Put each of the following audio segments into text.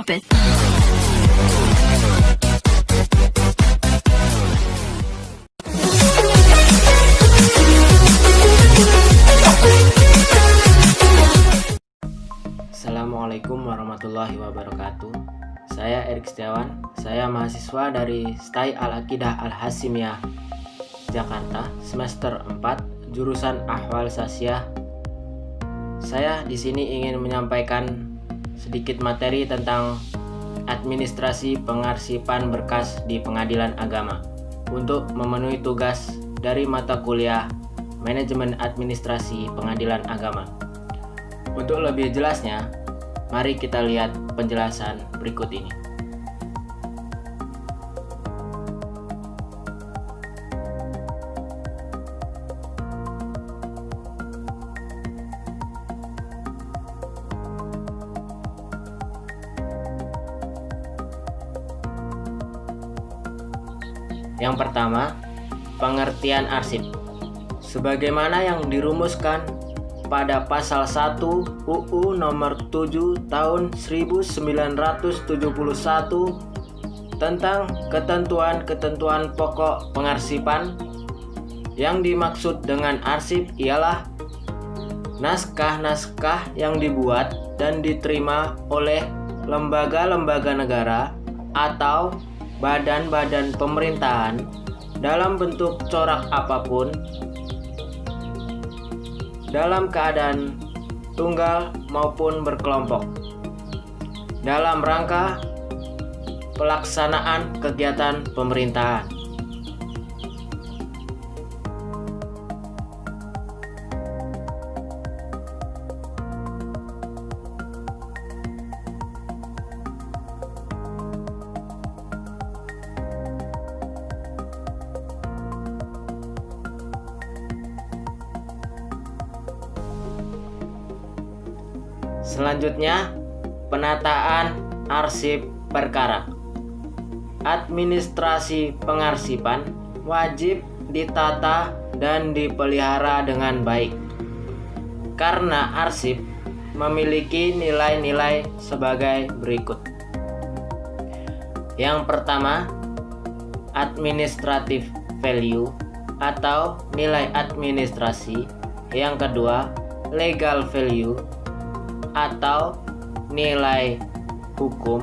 drop it. Assalamualaikum warahmatullahi wabarakatuh. Saya Erik Setiawan. Saya mahasiswa dari STAI Al-Aqidah Al-Hasimiyah Jakarta, semester 4, jurusan Ahwal Sasiyah. Saya di sini ingin menyampaikan sedikit materi tentang administrasi pengarsipan berkas di pengadilan agama untuk memenuhi tugas dari mata kuliah Manajemen Administrasi Pengadilan Agama. Untuk lebih jelasnya, mari kita lihat penjelasan berikut ini. Yang pertama, pengertian arsip. Sebagaimana yang dirumuskan pada pasal 1 UU nomor 7 tahun 1971 tentang ketentuan-ketentuan pokok pengarsipan. Yang dimaksud dengan arsip ialah naskah-naskah yang dibuat dan diterima oleh lembaga-lembaga negara atau badan-badan pemerintahan dalam bentuk corak apapun, dalam keadaan tunggal maupun berkelompok, dalam rangka pelaksanaan kegiatan pemerintahan. Selanjutnya, penataan arsip perkara. Administrasi pengarsipan wajib ditata dan dipelihara dengan baik, karena arsip memiliki nilai-nilai sebagai berikut. Yang pertama, administrative value atau nilai administrasi. Yang kedua, legal value atau nilai hukum.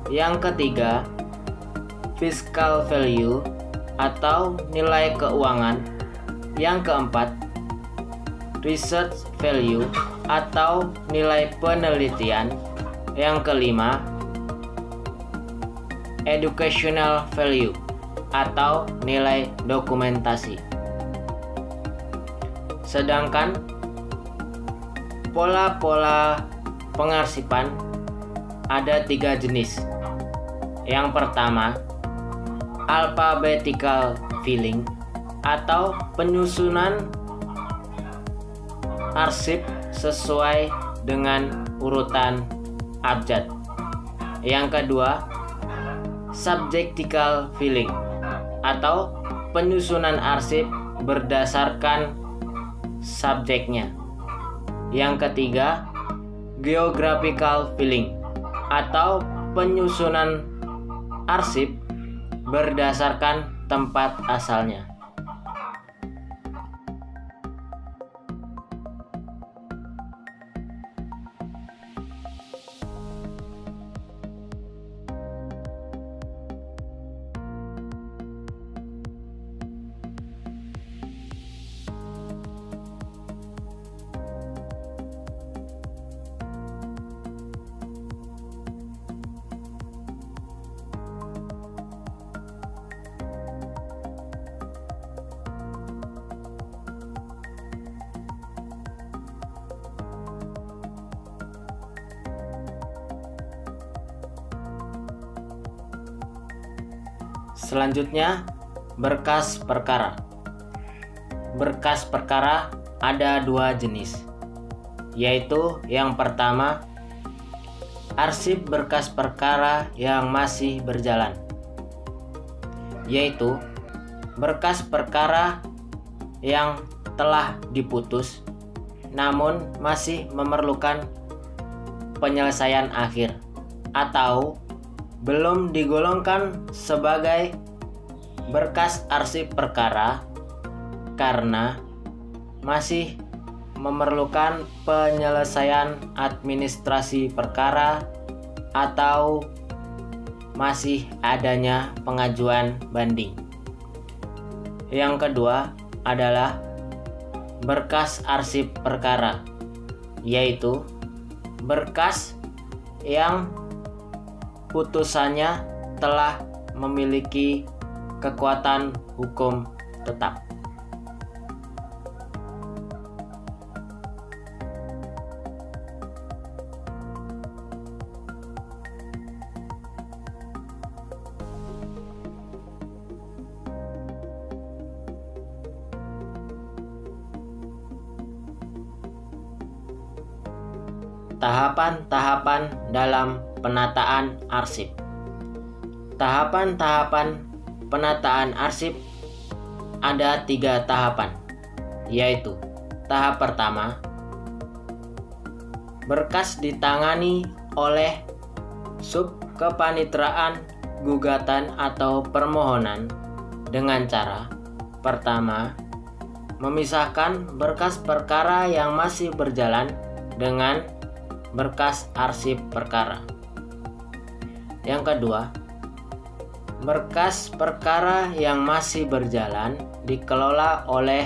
Yang ketiga, fiscal value atau nilai keuangan. Yang keempat, research value atau nilai penelitian. Yang kelima, educational value atau nilai dokumentasi. Sedangkan pola-pola pengarsipan ada 3 jenis. Yang pertama, alphabetical filling atau penyusunan arsip sesuai dengan urutan abjad. Yang kedua, subjectical filling atau penyusunan arsip berdasarkan subjeknya. Yang ketiga, geographical filling atau penyusunan arsip berdasarkan tempat asalnya. Selanjutnya, berkas perkara. Berkas perkara ada 2 jenis, yaitu yang pertama, arsip berkas perkara yang masih berjalan, yaitu berkas perkara yang telah diputus namun masih memerlukan penyelesaian akhir atau belum digolongkan sebagai berkas arsip perkara karena masih memerlukan penyelesaian administrasi perkara atau masih adanya pengajuan banding. Yang kedua adalah berkas arsip perkara, yaitu berkas yang putusannya telah memiliki kekuatan hukum tetap. Tahapan-tahapan dalam penataan arsip. Tahapan-tahapan penataan arsip ada 3 tahapan, yaitu tahap pertama, berkas ditangani oleh subkepanitraan gugatan atau permohonan dengan cara pertama, memisahkan berkas perkara yang masih berjalan dengan berkas arsip perkara. Yang kedua, berkas perkara yang masih berjalan dikelola oleh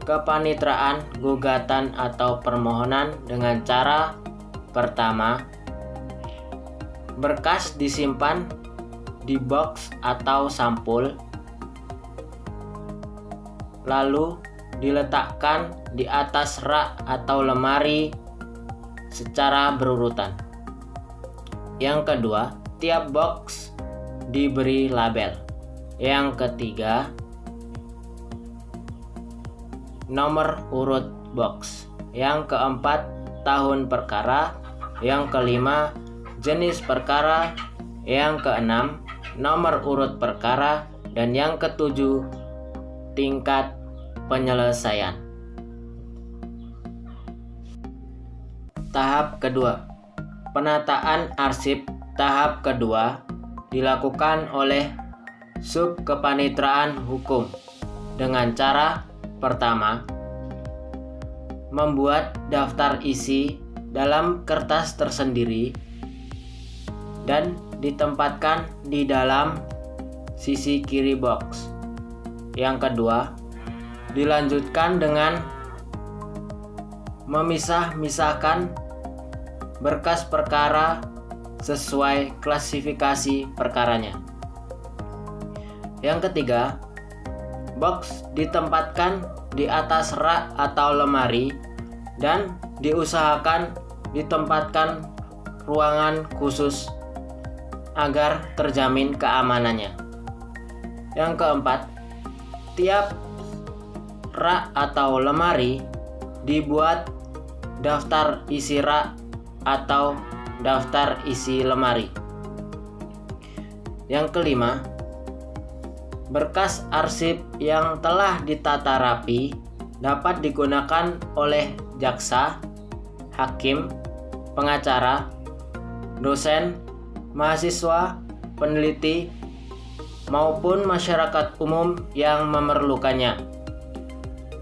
kepanitraan gugatan atau permohonan dengan cara pertama, berkas disimpan di box atau sampul lalu diletakkan di atas rak atau lemari secara berurutan. Yang kedua, tiap box diberi label. Yang ketiga, nomor urut box. Yang keempat, tahun perkara. Yang kelima, jenis perkara. Yang keenam, nomor urut perkara. Dan yang ketujuh, tingkat penyelesaian. Tahap kedua, penataan arsip tahap kedua dilakukan oleh subkepanitraan hukum dengan cara pertama, membuat daftar isi dalam kertas tersendiri dan ditempatkan di dalam sisi kiri box. Yang kedua, dilanjutkan dengan memisah-misahkan berkas perkara sesuai klasifikasi perkaranya. Yang ketiga, box ditempatkan di atas rak atau lemari dan diusahakan ditempatkan ruangan khusus agar terjamin keamanannya. Yang keempat, tiap rak atau lemari dibuat daftar isi rak atau daftar isi lemari. Yang kelima, berkas arsip yang telah ditata rapi dapat digunakan oleh jaksa, hakim, pengacara, dosen, mahasiswa, peneliti, maupun masyarakat umum yang memerlukannya.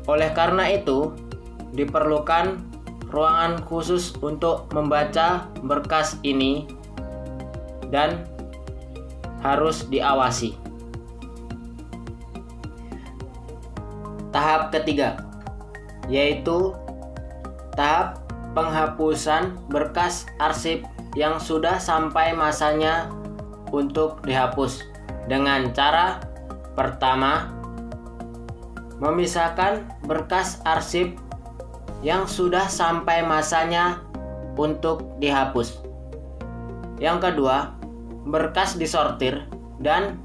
Oleh karena itu, diperlukan ruangan khusus untuk membaca berkas ini dan harus diawasi. Tahap ketiga, yaitu tahap penghapusan berkas arsip yang sudah sampai masanya untuk dihapus dengan cara pertama, memisahkan berkas arsip yang sudah sampai masanya untuk dihapus. Yang kedua, berkas disortir dan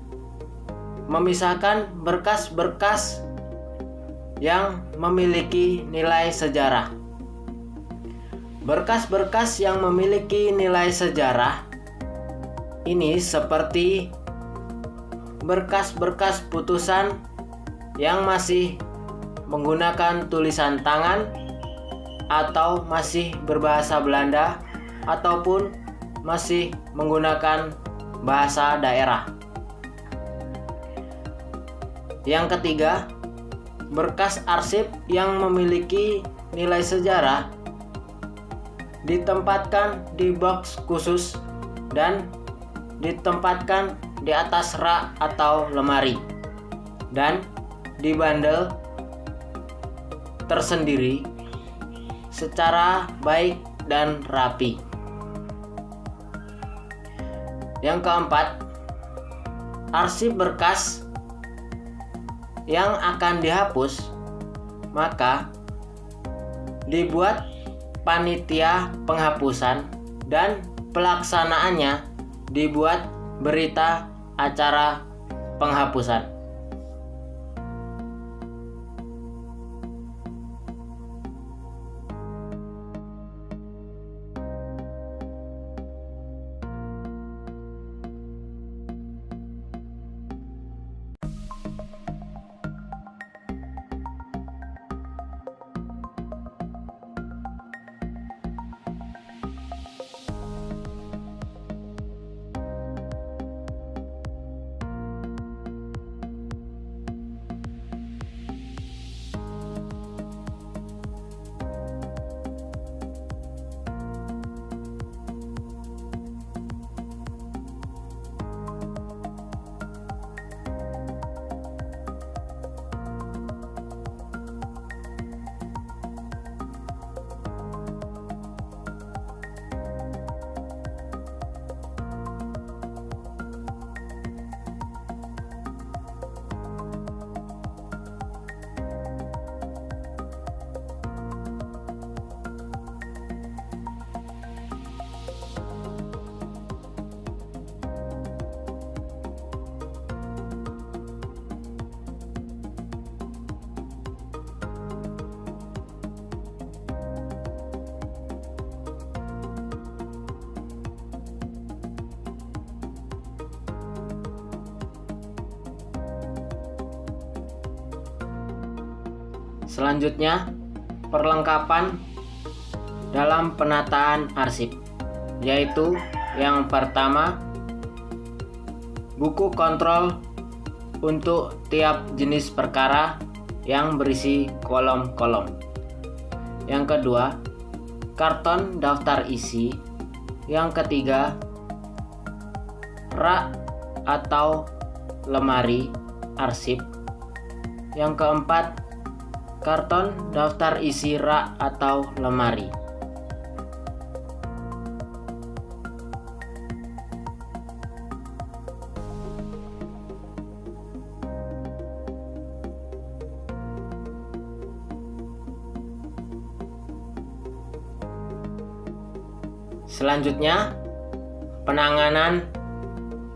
memisahkan berkas-berkas yang memiliki nilai sejarah. Berkas-berkas yang memiliki nilai sejarah ini seperti berkas-berkas putusan yang masih menggunakan tulisan tangan atau masih berbahasa Belanda ataupun masih menggunakan bahasa daerah. Yang ketiga, berkas arsip yang memiliki nilai sejarah ditempatkan di box khusus dan ditempatkan di atas rak atau lemari dan dibandel tersendiri secara baik dan rapi. Yang keempat, arsip berkas yang akan dihapus maka dibuat panitia penghapusan dan pelaksanaannya dibuat berita acara penghapusan. Selanjutnya, perlengkapan dalam penataan arsip, yaitu yang pertama, buku kontrol untuk tiap jenis perkara yang berisi kolom-kolom. Yang kedua, karton daftar isi. Yang ketiga, rak atau lemari arsip. Yang keempat, karton daftar isi rak atau lemari. Selanjutnya, penanganan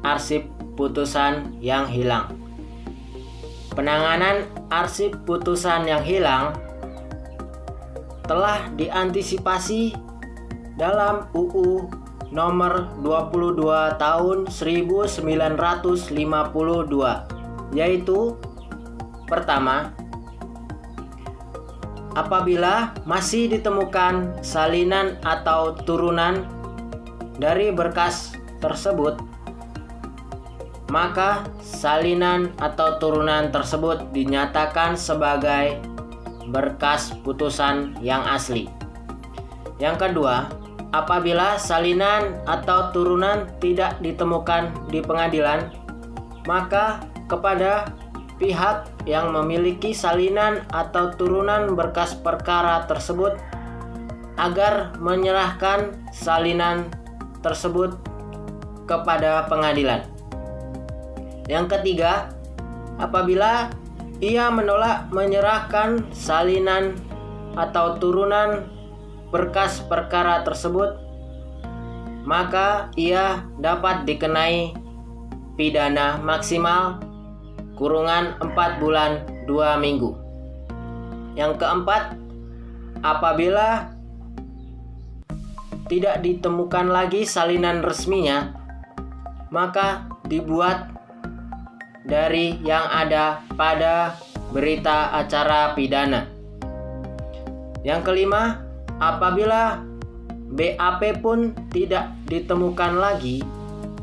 arsip putusan yang hilang. Penanganan arsip putusan yang hilang telah diantisipasi dalam UU nomor 22 tahun 1952, yaitu pertama, apabila masih ditemukan salinan atau turunan dari berkas tersebut, maka salinan atau turunan tersebut dinyatakan sebagai berkas putusan yang asli. Yang kedua, apabila salinan atau turunan tidak ditemukan di pengadilan, maka kepada pihak yang memiliki salinan atau turunan berkas perkara tersebut agar menyerahkan salinan tersebut kepada pengadilan. Yang ketiga, apabila ia menolak menyerahkan salinan atau turunan berkas perkara tersebut, maka ia dapat dikenai pidana maksimal kurungan 4 bulan 2 minggu. Yang keempat, apabila tidak ditemukan lagi salinan resminya, maka dibuat dari yang ada pada berita acara pidana. Yang kelima, apabila BAP pun tidak ditemukan lagi,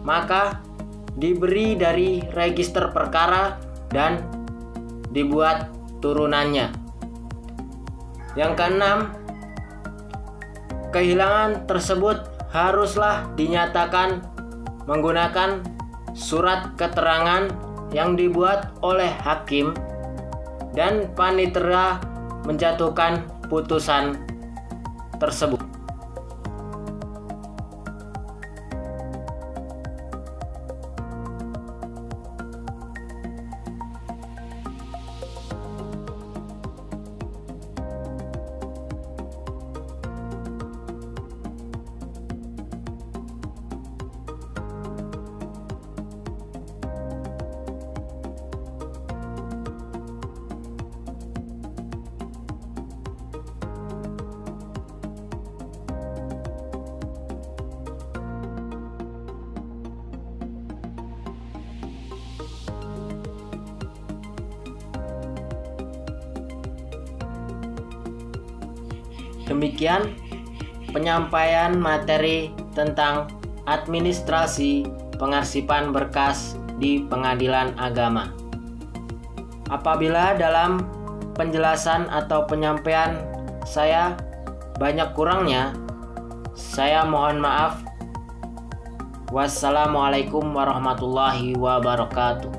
maka diberi dari register perkara dan dibuat turunannya. Yang keenam, kehilangan tersebut haruslah dinyatakan menggunakan surat keterangan yang dibuat oleh hakim dan panitera menjatuhkan putusan tersebut. Demikian penyampaian materi tentang administrasi pengarsipan berkas di Pengadilan Agama. Apabila dalam penjelasan atau penyampaian saya banyak kurangnya, saya mohon maaf. Wassalamualaikum warahmatullahi wabarakatuh.